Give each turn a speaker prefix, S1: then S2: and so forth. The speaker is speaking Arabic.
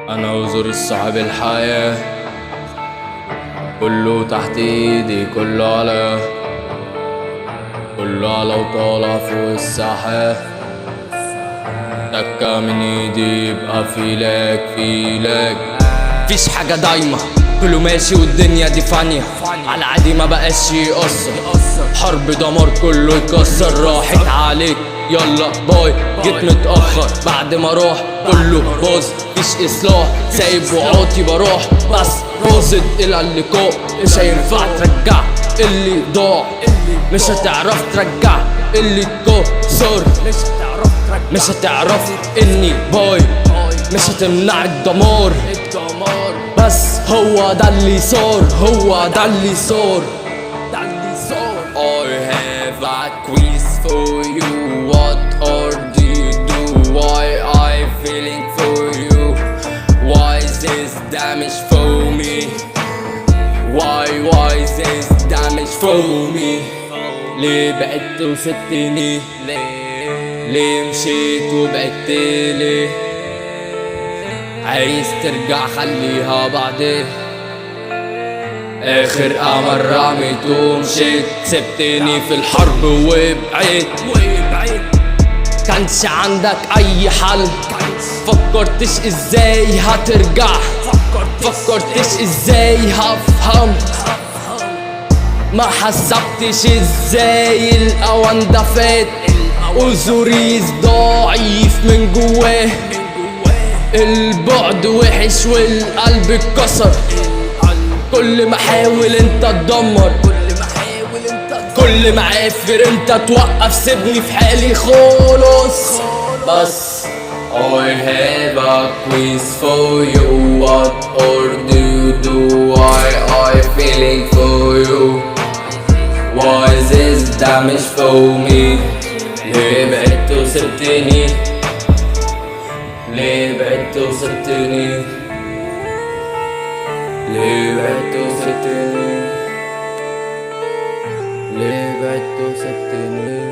S1: انا وزوري صاحب الحياة، كله تحت ايدي، كله على وطالع فوق الساحة. تكة من ايدي يبقى فيلك فيش حاجة دايمة، كله ماشي والدنيا دي فانية. على عادي ما بقاش يقصر، حرب دمار كله يكسر. راحت عليك يلا باي، جيت متأخر بعد ما روح كله باظ. فيش اصلاح سايب وعاطي بروح، بس باظت الى اللقاء. مش هينفع ترجع اللي ضاع، مش هتعرف ترجع اللي اتكسر. مش هتعرف اني باي، مش هتمنع الدمار. بس هو ده اللي صار، هو ده اللي صار. I have a quiz for you. What hard do you do? Why I feeling for you? Why is this damage for me? Why is this damage for me? ليه بعدت وسبتني؟ ليه مشيت وبعدتلي؟ عايز ترجع خليها بعدين. اخر امل رميت ومشيت، سبتني في الحرب وبعيد. كانش عندك اي حل، فكرتش ازاي هترجع، فكرتش ازاي هفهم، ما حسبتش ازاي الاوان ده فات. أزوريس ضعيف من جواه، البعد وحش والقلب اتكسر. كل ما حاول انت تدمر، كل ما عافر انت توقف. سيبني في حالي خالص. بس I have a quiz for you. What or do you do? Why I feeling for you? Why is this damage for me? ليه بعدت وسبتني؟ ليه بعدت وسبتني؟ ليه بعدت وسبتني؟ ليه بعدت وسبتني؟